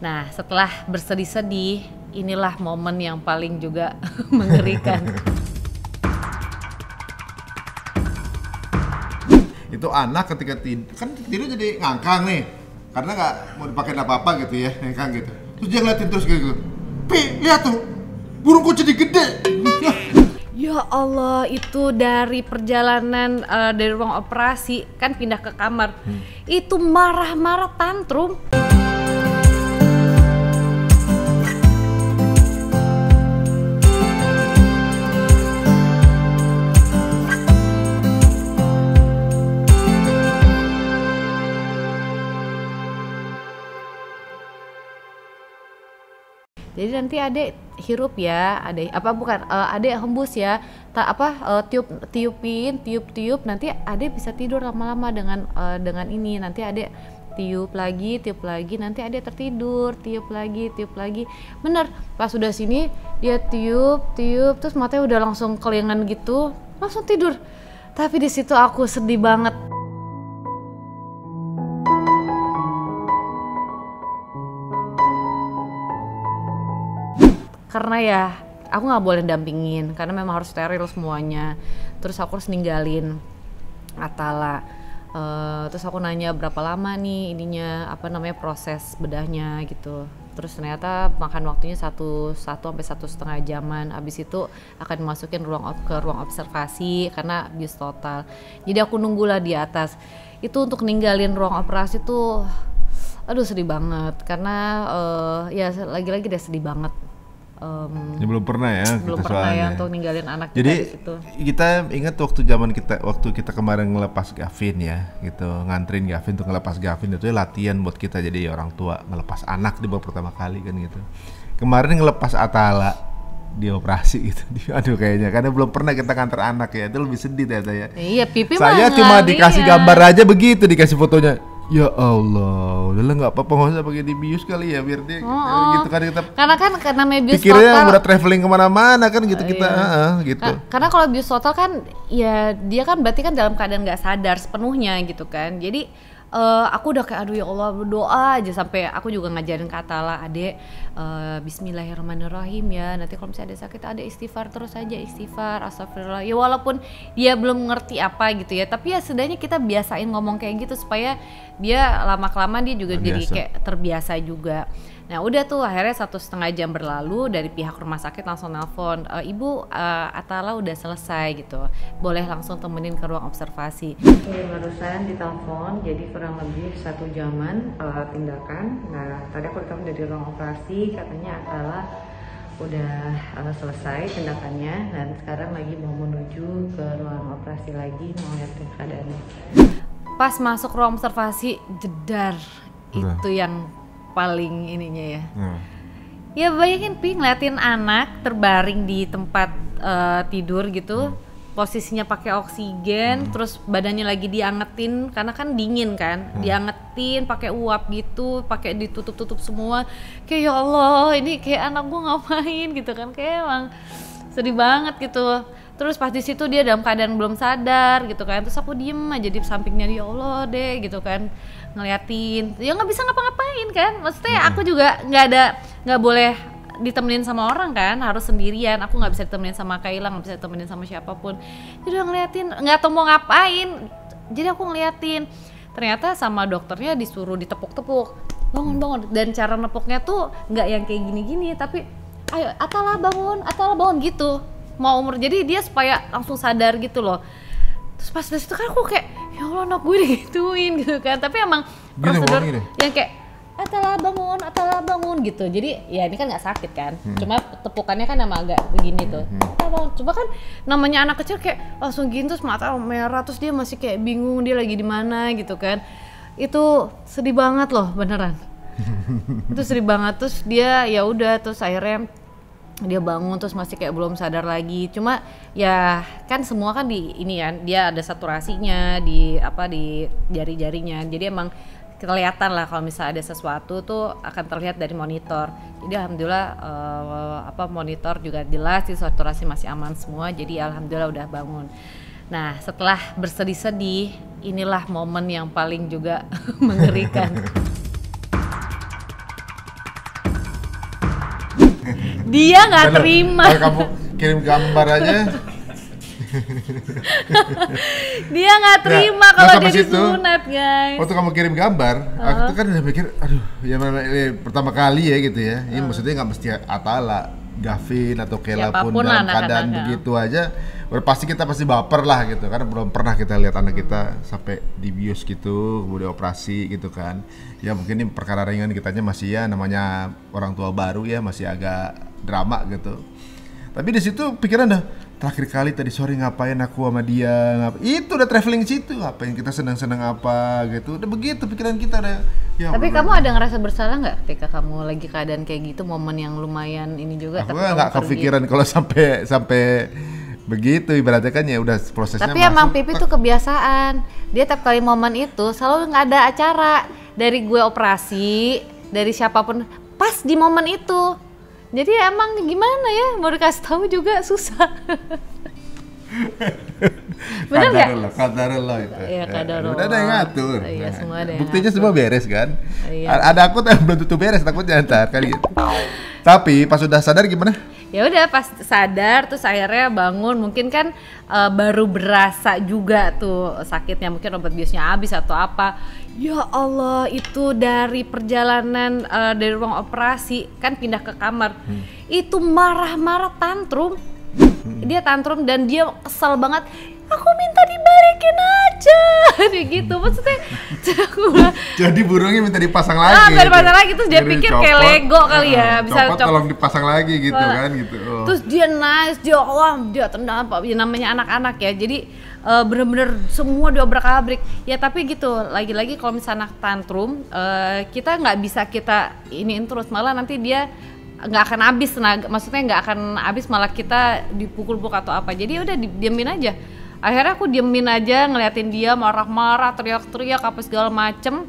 Nah, setelah bersedih-sedih, inilah momen yang paling juga mengerikan. Itu anak ketika tidur jadi ngangkang nih, karena nggak mau dipakai apa-apa gitu ya, ngangkang gitu. Terus dia ngeliatin terus gitu, Pi, lihat tuh, burungku jadi gede. Ya Allah, itu dari perjalanan dari ruang operasi kan pindah ke kamar, itu marah-marah tantrum. Jadi nanti adek hirup ya, adek adek hembus ya, tiup, nanti adek bisa tidur lama-lama dengan ini. Nanti adek tiup lagi, nanti adek tertidur, tiup lagi. Bener, pas udah sini dia tiup, terus matanya udah langsung kelingan gitu, langsung tidur. Tapi di situ aku sedih banget. Karena ya aku nggak boleh dampingin karena memang harus steril semuanya. Terus aku harus ninggalin Atala. Terus aku nanya berapa lama nih proses bedahnya gitu. Terus ternyata makan waktunya 1 sampai 1,5 jaman. Abis itu akan dimasukin ke ruang observasi karena bius total. Jadi aku nunggulah di atas. Itu untuk ninggalin ruang operasi tuh, aduh sedih banget karena ya lagi-lagi deh sedih banget. Ya, belum pernah ya. Belum pernah ya untuk ninggalin anak kita. Jadi di situ. kita ingat waktu kita kemarin ngelepas Gavin ya, gitu, nganterin Gavin untuk ngelepas Gavin itu ya latihan buat kita jadi orang tua ngelepas anak di bawah pertama kali kan gitu. Kemarin ngelepas Atala di operasi gitu. Aduh kayaknya karena belum pernah kita nganter anak ya, itu lebih sedih ternyata ya. Iya, pipi saya cuma dikasih gambar aja begitu, dikasih fotonya. Ya Allah, udahlah nggak apa-apa, nggak usah pakai dibius kali ya biar dia gitu kan kita. Karena bius pikirnya total udah traveling kemana-mana kan gitu kita, gitu. Karena kalau bius total kan ya dia kan berarti kan dalam keadaan nggak sadar sepenuhnya gitu kan. Jadi aku udah kayak aduh ya Allah, berdoa aja sampai aku juga ngajarin ke Atala, adek Bismillahirrahmanirrahim ya, nanti kalau misalnya ada sakit adek istighfar terus aja, istighfar, astagfirullah ya, walaupun dia belum ngerti apa gitu ya, tapi ya setidaknya kita biasain ngomong kayak gitu supaya dia lama-kelamaan dia juga jadi kayak terbiasa juga. Nah udah tuh akhirnya 1,5 jam berlalu, dari pihak rumah sakit langsung nelpon, Ibu Atala udah selesai gitu, boleh langsung temenin ke ruang observasi. Barusan ditelepon, jadi kurang lebih 1 jaman tindakan. Nah tadi aku ditelepon dari ruang operasi, katanya Atala udah selesai tindakannya dan sekarang lagi mau menuju ke ruang operasi lagi, mau lihat keadaannya. Pas masuk ruang observasi, jedar itu yang paling ininya ya. Ya bayangin Pi, ngeliatin anak terbaring di tempat tidur gitu, posisinya pakai oksigen, terus badannya lagi diangetin karena kan dingin kan, diangetin pakai uap gitu, pakai ditutup-tutup semua. Kayak ya Allah, ini kayak anak gua ngapain gitu kan, kayak emang sedih banget gitu. Terus pas di situ dia dalam keadaan belum sadar gitu kan, terus aku diem aja di sampingnya, ya Allah deh gitu kan, ngeliatin, ya nggak bisa ngapa-ngapain kan, maksudnya aku juga nggak boleh ditemenin sama orang kan, harus sendirian, aku nggak bisa ditemenin sama Kaila, nggak bisa ditemenin sama siapapun, jadi ngeliatin, nggak tahu mau ngapain, jadi aku ngeliatin, ternyata sama dokternya disuruh ditepuk-tepuk, bangun, dan cara nepuknya tuh nggak yang kayak gini-gini, tapi ayo Atala bangun gitu, mau umur, jadi dia supaya langsung sadar gitu loh. Terus pas dari situ kan aku kayak ya Allah, anak gue digituin gitu kan, tapi emang prosedur yang kayak Atala bangun gitu, jadi ya ini kan nggak sakit kan, cuma tepukannya kan emang agak begini tuh, coba kan namanya anak kecil kayak langsung gini, terus mata merah, terus dia masih kayak bingung dia lagi di mana gitu kan, itu sedih banget loh beneran. Itu sedih banget. Terus dia ya udah, terus akhirnya dia bangun terus masih kayak belum sadar lagi, cuma ya kan semua kan di ini kan, dia ada saturasinya di jari-jarinya, jadi emang kelihatan lah kalau misalnya ada sesuatu tuh akan terlihat dari monitor. Jadi alhamdulillah monitor juga jelas, di saturasi masih aman semua, jadi alhamdulillah udah bangun. Nah setelah bersedih-sedih, inilah momen yang paling juga mengerikan. Dia nggak terima. Kalau kamu kirim gambar aja. Dia nggak terima kalau dia disunat, guys. Waktu kamu kirim gambar, aku tuh kan udah mikir, aduh, ya pertama kali ya gitu ya. Ini maksudnya nggak mesti Atala, Gavin atau Kela pun dalam keadaan begitu aja. Udah pasti kita baper lah gitu, karena belum pernah kita lihat anak kita sampai dibius gitu, kemudian operasi gitu kan. Ya mungkin ini perkara ringan, kitanya masih ya namanya orang tua baru ya, masih agak drama gitu. Tapi di situ pikiran dah, terakhir kali tadi sore ngapain aku sama dia, itu udah traveling situ, ngapain kita senang-senang apa gitu, udah begitu pikiran kita udah. Ya, tapi kamu ada ngerasa bersalah nggak ketika kamu lagi keadaan kayak gitu, momen yang lumayan ini juga? Aku nggak kepikiran kalau sampai begitu, ibaratnya kan ya udah prosesnya. Tapi emang Pipi tuh kebiasaan, dia tiap kali momen itu selalu nggak ada acara, dari gue operasi, dari siapapun, pas di momen itu. Jadi emang gimana ya, mau dikasih tahu juga susah. Bener nggak? Kadarullah itu. Iya, kadarullah. Udah ada yang ngatur. Iya, semua ada. Buktinya semua beres kan? Iya. Ada aku belum tentu beres, takutnya ntar kali gitu. Tapi pas sudah sadar gimana? Ya udah pas sadar terus akhirnya bangun, mungkin kan baru berasa juga tuh sakitnya, mungkin obat biusnya habis atau apa. Ya Allah, itu dari perjalanan dari ruang operasi kan pindah ke kamar, itu marah-marah tantrum. Dia tantrum dan dia kesel banget. Aku minta dibalikin aja, kayak gitu maksudnya. Jadi burungnya minta dipasang lagi. Minta dipasang lagi terus dia pikir kayak Lego kali ya, bisa copot tolong dipasang lagi gitu kan gitu. Terus dia nangis, dia tendang apa, ya namanya anak-anak ya. Jadi bener-bener semua diobrak-abrik. Ya tapi gitu, lagi-lagi kalau misalnya anak tantrum, kita nggak bisa kita iniin terus, malah nanti dia nggak akan habis tenaga, maksudnya nggak akan habis, malah kita dipukul-pukul atau apa. Jadi udah diemin aja. Akhirnya aku diemin aja, ngeliatin dia marah-marah, teriak-teriak apa segala macem.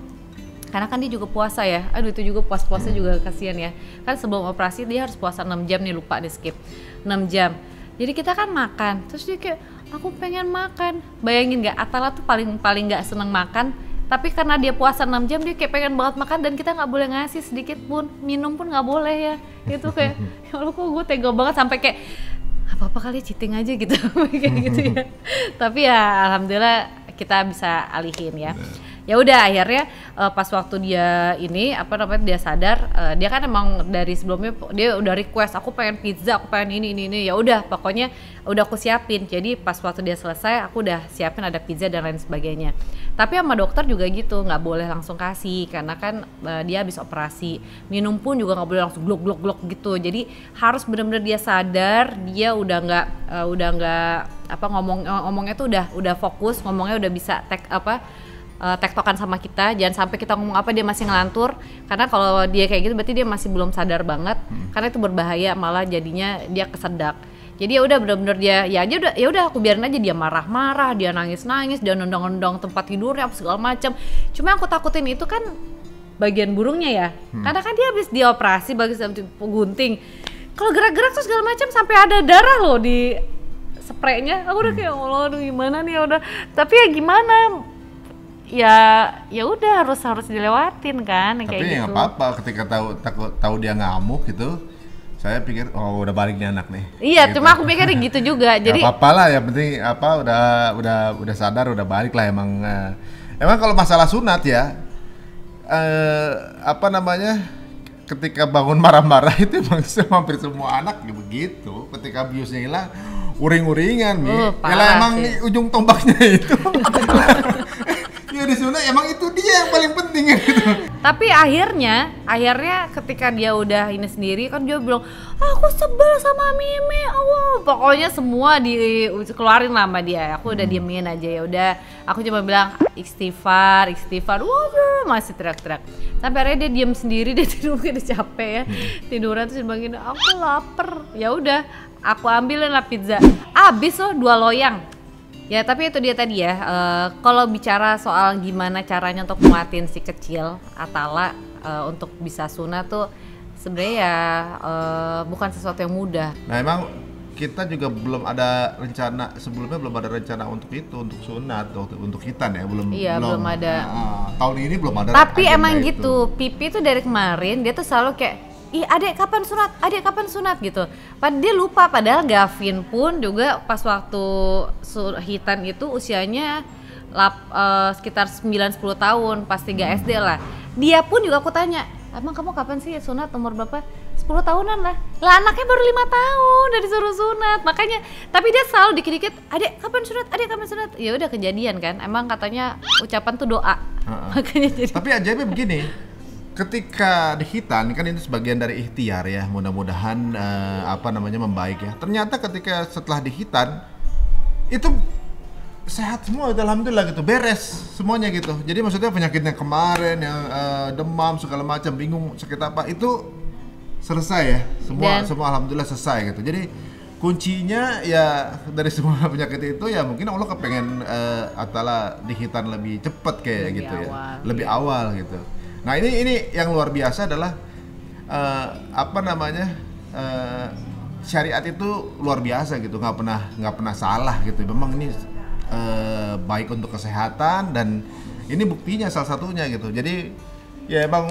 Karena kan dia juga puasa ya, aduh itu juga puasa juga kasihan ya. Kan sebelum operasi dia harus puasa 6 jam nih, lupa nih skip 6 jam. Jadi kita kan makan, terus dia kayak, aku pengen makan. Bayangin gak, Atala tuh paling gak seneng makan. Tapi karena dia puasa 6 jam, dia kayak pengen banget makan dan kita gak boleh ngasih sedikit pun. Minum pun gak boleh ya. Itu kayak, ya Allah kok gue tega banget sampai kayak, apa-apa kali cheating aja gitu, kayak gitu ya. Tapi ya alhamdulillah kita bisa alihin ya. Ya udah akhirnya pas waktu dia ini dia sadar, dia kan emang dari sebelumnya dia udah request, aku pengen pizza, aku pengen ini. Ya udah pokoknya udah aku siapin. Jadi pas waktu dia selesai aku udah siapin ada pizza dan lain sebagainya. Tapi sama dokter juga gitu, nggak boleh langsung kasih karena kan dia habis operasi. Minum pun juga nggak boleh langsung glok gitu. Jadi harus benar-benar dia sadar, dia udah nggak ngomongnya tuh udah fokus, ngomongnya udah bisa tektokan sama kita, jangan sampai kita ngomong apa dia masih ngelantur, karena kalau dia kayak gitu berarti dia masih belum sadar banget, karena itu berbahaya, malah jadinya dia kesedak. Jadi ya udah benar-benar dia ya udah aku biarin aja dia marah-marah, dia nangis-nangis, dia nendang-nendang tempat tidurnya apa segala macam. Cuma aku takutin itu kan bagian burungnya ya, karena kan dia habis dioperasi, habis gunting. Kalau gerak-gerak terus segala macam sampai ada darah loh di spraynya, aku udah kayak Allah, aduh gimana nih udah. Tapi ya gimana? Ya udah harus dilewatin kan kayak gitu. Tapi nggak apa-apa ketika tahu dia ngamuk gitu, saya pikir oh udah balik nih anak nih. Iya gitu. Cuma aku pikir gitu juga. Jadi nggak apa-apa lah, yang penting udah sadar, udah balik lah. Emang kalau masalah sunat ya ketika bangun marah-marah itu emang hampir semua anak ya begitu. Ketika biusnya hilang uring-uringan emang sih. Ujung tombaknya itu ya disunat emang itu dia yang paling penting gitu. Tapi akhirnya ketika dia udah ini sendiri kan dia bilang, aku sebel sama Mimi, pokoknya semua dikeluarin lah sama dia. Aku udah diemin aja, ya udah aku cuma bilang istighfar, masih teriak-teriak. Sampai akhirnya dia diem sendiri, dia tidur, mungkin dia capek ya, tiduran terus bilang, aku lapar. Ya udah, aku ambilin lah pizza. Abis loh 2 loyang. Ya tapi itu dia tadi ya, kalau bicara soal gimana caranya untuk nguatin si kecil Atala untuk bisa sunat tuh sebenarnya ya bukan sesuatu yang mudah. Nah emang kita juga belum ada rencana, sebelumnya belum ada rencana untuk itu, untuk sunat, untuk kita ya belum ada. Tahun ini belum ada. Tapi emang gitu, Pipi tuh dari kemarin dia tuh selalu kayak ih adek kapan sunat gitu. Dia lupa, padahal Gavin pun juga pas waktu hitan itu usianya sekitar 9-10 tahun, pas 3 SD lah. Dia pun juga aku tanya, emang kamu kapan sih sunat, umur berapa? 10 tahunan lah anaknya baru 5 tahun udah disuruh sunat. Makanya, tapi dia selalu dikit-dikit, adek kapan sunat? Ya udah kejadian kan, emang katanya ucapan tuh doa. Makanya jadi. Tapi ajaibnya begini, ketika di hitan kan itu sebagian dari ikhtiar ya, mudah-mudahan membaik ya. Ternyata ketika setelah di hitan itu sehat semua, alhamdulillah gitu, beres semuanya gitu. Jadi maksudnya penyakitnya kemarin yang demam segala macam, bingung sakit apa, itu selesai ya, semua alhamdulillah selesai gitu. Jadi kuncinya ya dari semua penyakit itu ya mungkin Allah kepengen di hitan lebih cepat kayak lebih gitu awal, ya, lebih awal gitu. Nah ini yang luar biasa adalah syariat itu luar biasa gitu, nggak pernah salah gitu. Memang ini baik untuk kesehatan dan ini buktinya salah satunya gitu. Jadi ya emang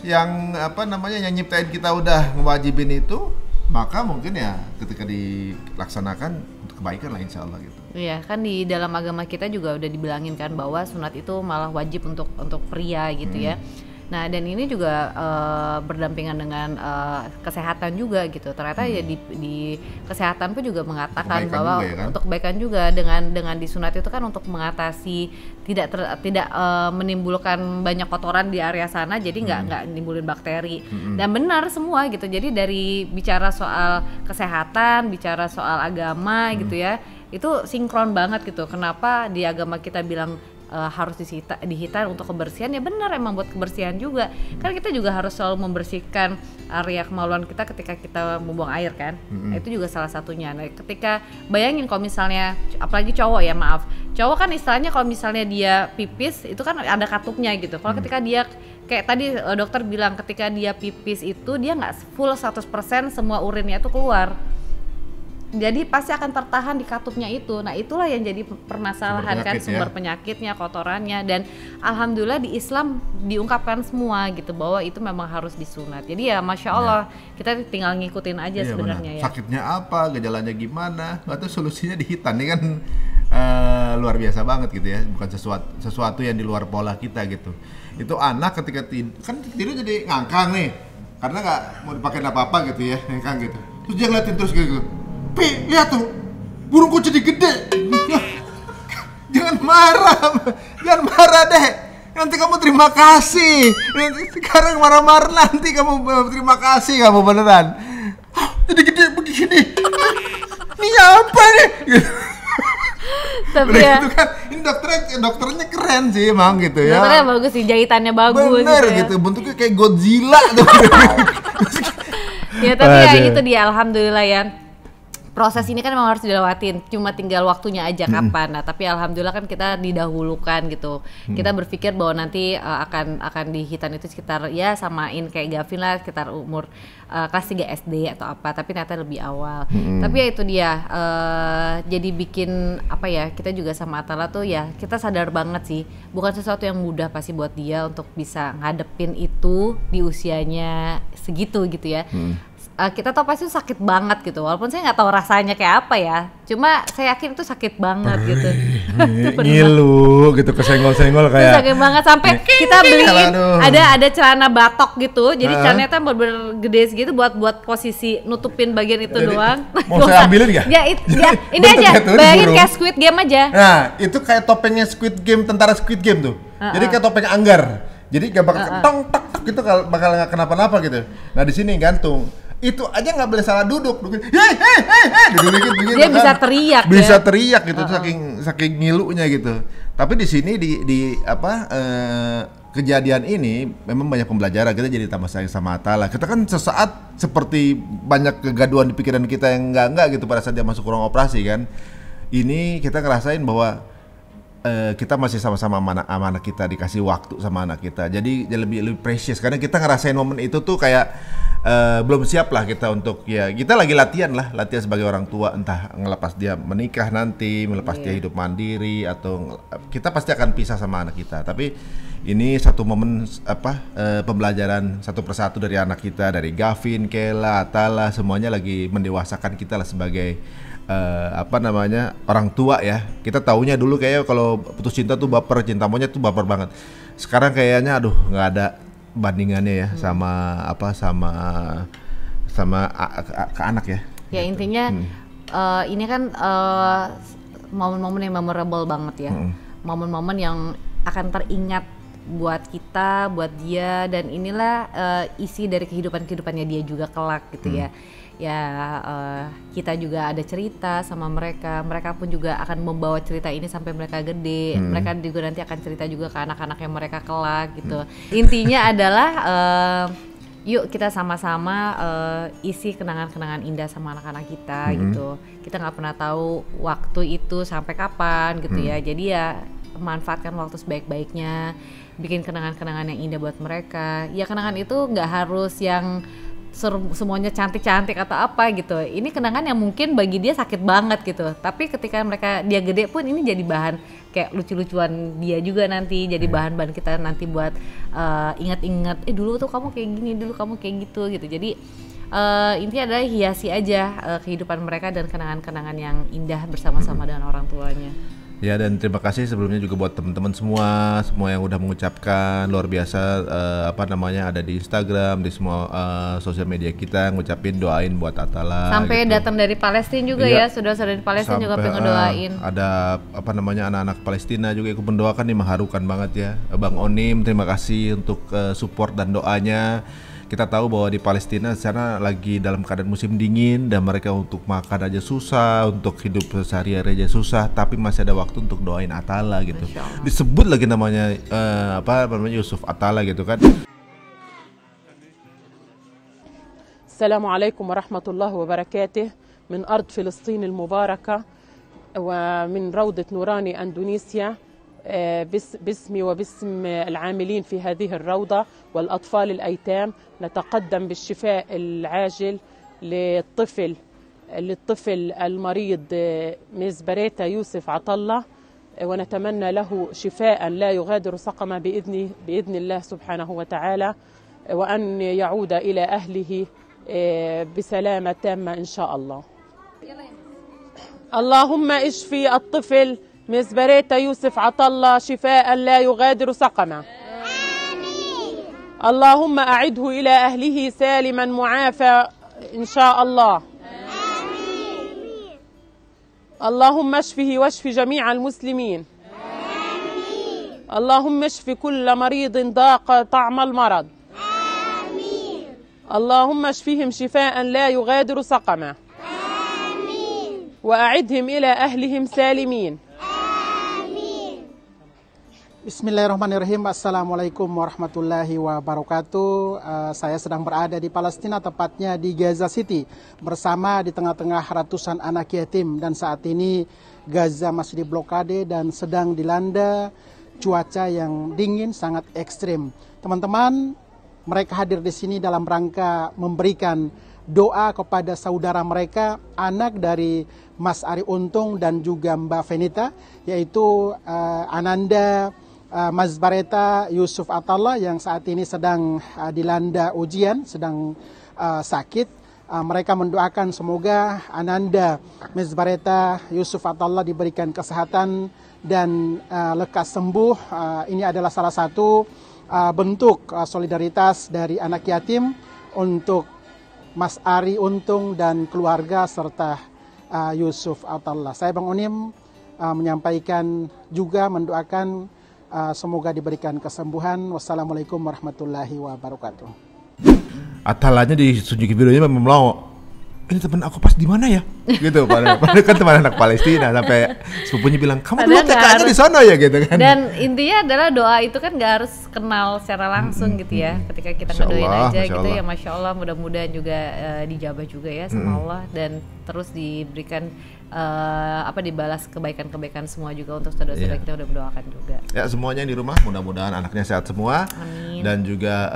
yang yang nyiptain kita udah mewajibin itu, maka mungkin ya ketika dilaksanakan untuk kebaikan lah insya Allah gitu. Iya kan, di dalam agama kita juga udah dibilangin kan bahwa sunat itu malah wajib untuk pria gitu ya. Nah dan ini juga berdampingan dengan kesehatan juga gitu. Ternyata ya di kesehatan pun juga mengatakan kebaikan bahwa juga, ya kan? Untuk kebaikan juga dengan disunat itu kan untuk mengatasi tidak menimbulkan banyak kotoran di area sana, jadi nggak nimbulin bakteri. Dan benar semua gitu. Jadi dari bicara soal kesehatan, bicara soal agama gitu ya, itu sinkron banget gitu. Kenapa di agama kita bilang harus dihitan untuk kebersihan, ya benar emang buat kebersihan juga. Kan kita juga harus selalu membersihkan area kemaluan kita ketika kita membuang air kan. Nah, itu juga salah satunya. Nah, ketika bayangin kalau misalnya apalagi cowok ya, maaf. Cowok kan istilahnya kalau misalnya dia pipis itu kan ada katupnya gitu. Kalau ketika dia kayak tadi dokter bilang ketika dia pipis itu dia nggak full 100% semua urinnya itu keluar. Jadi pasti akan tertahan di katupnya itu. Nah itulah yang jadi permasalahan kan, sumber penyakitnya, kotorannya. Dan alhamdulillah di Islam diungkapkan semua gitu bahwa itu memang harus disunat. Jadi ya masya Allah kita tinggal ngikutin aja sebenarnya ya. Sakitnya apa, gejalanya gimana, atau solusinya di hitan. Ini kan luar biasa banget gitu ya. Bukan sesuatu yang di luar pola kita gitu. Itu anak ketika tidur jadi ngangkang nih, karena nggak mau dipakai apa-apa gitu ya, ngangkang gitu. Terus dia ngeliatin terus gitu. Pi, lihat tuh, burungku jadi gede. Jangan marah deh. Nanti kamu terima kasih. Sekarang marah-marah, nanti kamu terima kasih kamu beneran. Jadi gede begini. Ini apa nih? Tapi ya, itu kan, ini dokternya keren sih emang gitu ya. Dokternya bagus sih, jahitannya bagus. Bener gitu, bentuknya kayak Godzilla tuh. Ya tapi ya itu dia, alhamdulillah ya. Proses ini kan memang harus dilewatin, cuma tinggal waktunya aja kapan. Nah tapi alhamdulillah kan kita didahulukan gitu. Kita berpikir bahwa nanti akan di hitan itu sekitar ya samain kayak Gavin lah, sekitar umur kelas 3 SD atau apa, tapi ternyata lebih awal. Tapi ya itu dia, jadi bikin apa ya, kita juga sama Atala tuh ya kita sadar banget sih, bukan sesuatu yang mudah pasti buat dia untuk bisa ngadepin itu di usianya segitu gitu ya. Kita tahu pasti itu sakit banget gitu, walaupun saya nggak tahu rasanya kayak apa ya, cuma saya yakin itu sakit banget gitu. Ngilu gitu, kesenggol-senggol kayak sakit banget, sampai kita beliin ada celana batok gitu, jadi celananya tuh bener-bener gede segitu buat posisi nutupin bagian itu. Jadi, doang. Mau saya ambilin nggak? Ya ini aja, bayangin kayak Squid Game aja. Nah itu kayak topengnya Squid Game, tentara Squid Game tuh. Jadi kayak topeng Anggar, jadi gak bakal tong tak gitu, bakal nggak kenapa-napa gitu. Nah di sini gantung. Itu aja nggak boleh salah duduk, duduk begitu, dia kan bisa teriak, teriak gitu, saking ngilunya gitu. Tapi di sini kejadian ini memang banyak pembelajaran, kita jadi tambah sayang sama Atala. Kita kan sesaat seperti banyak kegaduhan di pikiran kita yang enggak gitu pada saat dia masuk ruang operasi kan. Ini kita ngerasain bahwa kita masih sama-sama anak kita, dikasih waktu sama anak kita, jadi lebih precious karena kita ngerasain momen itu tuh kayak belum siap lah kita untuk ya kita lagi latihan sebagai orang tua, entah ngelepas dia menikah nanti, melepas dia hidup mandiri, atau kita pasti akan pisah sama anak kita. Tapi ini satu momen pembelajaran satu persatu dari anak kita, dari Gavin, Kela, Atala, semuanya lagi mendewasakan kita lah sebagai orang tua ya. Kita taunya dulu kayak kalau putus cinta tuh baper, cinta monyet tuh baper banget. Sekarang kayaknya aduh nggak ada bandingannya ya sama ke anak ya. Ya gitu. Intinya ini kan momen-momen yang memorable banget ya. Momen-momen yang akan teringat buat kita, buat dia, dan inilah isi dari kehidupannya dia juga kelak gitu ya. Ya kita juga ada cerita sama mereka pun juga akan membawa cerita ini sampai mereka gede. Mereka juga nanti akan cerita juga ke anak-anaknya mereka kelak gitu. Intinya adalah yuk kita sama-sama isi kenangan-kenangan indah sama anak-anak kita gitu. Kita nggak pernah tahu waktu itu sampai kapan gitu ya. Jadi ya manfaatkan waktu sebaik-baiknya, bikin kenangan-kenangan yang indah buat mereka. Ya kenangan itu nggak harus yang semuanya cantik-cantik atau apa gitu. Ini kenangan yang mungkin bagi dia sakit banget gitu. Tapi ketika dia gede pun ini jadi bahan kayak lucu-lucuan dia juga nanti. Jadi bahan-bahan kita nanti buat ingat-ingat. Dulu tuh kamu kayak gini, dulu kamu kayak gitu. Jadi intinya adalah hiasi aja kehidupan mereka dan kenangan-kenangan yang indah bersama-sama dengan orang tuanya. Ya, dan terima kasih sebelumnya juga buat teman-teman semua yang udah mengucapkan luar biasa ada di Instagram, di semua sosial media kita ngucapin doain buat Atala. Sampai gitu. Datang dari Palestina juga ya, saudara-saudara di Palestina juga pengen ngedoain. Ada anak-anak Palestina juga ikut mendoakan nih, mengharukan banget ya. Bang Onim, terima kasih untuk support dan doanya. Kita tahu bahwa di Palestina sana lagi dalam keadaan musim dingin dan mereka untuk makan aja susah, untuk hidup sehari-hari aja susah, tapi masih ada waktu untuk doain Atala gitu. Disebut lagi namanya Yusuf Atala gitu kan. Assalamualaikum warahmatullahi wabarakatuh. Min ard Filistin al-Mubarakah wa min rawdat Nurani Indonesia. باسمي وباسم العاملين في هذه الروضة والأطفال الأيتام نتقدم بالشفاء العاجل للطفل المريض مزبريتا يوسف عطلة، ونتمنى له شفاء لا يغادر سقما بإذن الله سبحانه وتعالى، وأن يعود إلى أهله بسلامة تامة إن شاء الله. اللهم اشفي الطفل مزبريتا يوسف عطلة شفاء لا يغادر سقما. اللهم أعده إلى أهله سالما معافى إن شاء الله. اللهم اشفه واشف جميع المسلمين. اللهم اشف كل مريض ضاق طعم المرض. اللهم اشفهم شفاء لا يغادر سقما. وأعدهم إلى أهلهم سالمين. Bismillahirrahmanirrahim. Assalamualaikum warahmatullahi wabarakatuh. Saya sedang berada di Palestina, tepatnya di Gaza City, bersama di tengah-tengah ratusan anak yatim. Dan saat ini Gaza masih diblokade dan sedang dilanda cuaca yang dingin sangat ekstrim. Teman-teman, mereka hadir di sini dalam rangka memberikan doa kepada saudara mereka, anak dari Mas Ari Untung dan juga Mbak Venita, yaitu Ananda Mazbareta Yusuf Atala yang saat ini sedang dilanda ujian, sedang sakit. Mereka mendoakan semoga Ananda Mazbareta Yusuf Atala diberikan kesehatan dan lekas sembuh. Ini adalah salah satu bentuk solidaritas dari anak yatim untuk Mas Ari Untung dan keluarga serta Yusuf Atala. Saya Bang Onim menyampaikan juga mendoakan semoga diberikan kesembuhan. Wassalamualaikum warahmatullahi wabarakatuh. Atalanya ditunjukin videonya memang melongo. Ini teman aku pas di mana ya? Gitu. Padahal kan teman anak Palestina, sampai sepupunya bilang kamu dulu TK aja di sana ya gitu kan. Dan intinya adalah doa itu kan nggak harus kenal secara langsung gitu ya. Ketika kita ngedoain aja gitu ya, Masya Allah, mudah-mudahan juga dijabah juga ya sama Allah, dan terus diberikan dibalas kebaikan-kebaikan semua juga untuk saudara-saudara kita udah mendoakan juga. Ya, semuanya di rumah mudah-mudahan anaknya sehat semua. Amin. Dan juga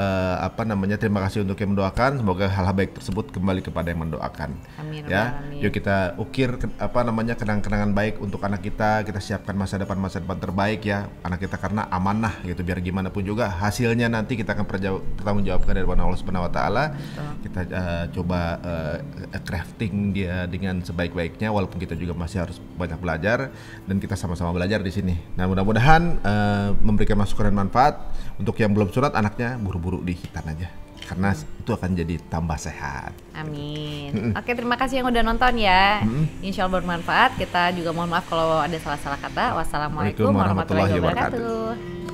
terima kasih untuk yang mendoakan. Semoga hal-hal baik tersebut kembali kepada yang mendoakan. Amin. Ya, yuk kita ukir kenang-kenangan baik untuk anak kita. Kita siapkan masa depan terbaik ya anak kita, karena amanah gitu. Biar gimana pun juga hasilnya nanti kita akan pertanggungjawabkan dari Allah Subhanahu Wa Taala. Kita coba crafting dia dengan sebaik-baiknya, walaupun kita juga masih harus banyak belajar, dan kita sama-sama belajar di sini. Nah, mudah-mudahan memberikan masukan dan manfaat. Untuk yang belum sunat, anaknya buru-buru dihitan aja, karena itu akan jadi tambah sehat. Amin. Oke, terima kasih yang udah nonton ya. Insya Allah bermanfaat. Kita juga mohon maaf kalau ada salah-salah kata. Wassalamualaikum warahmatullahi wabarakatuh.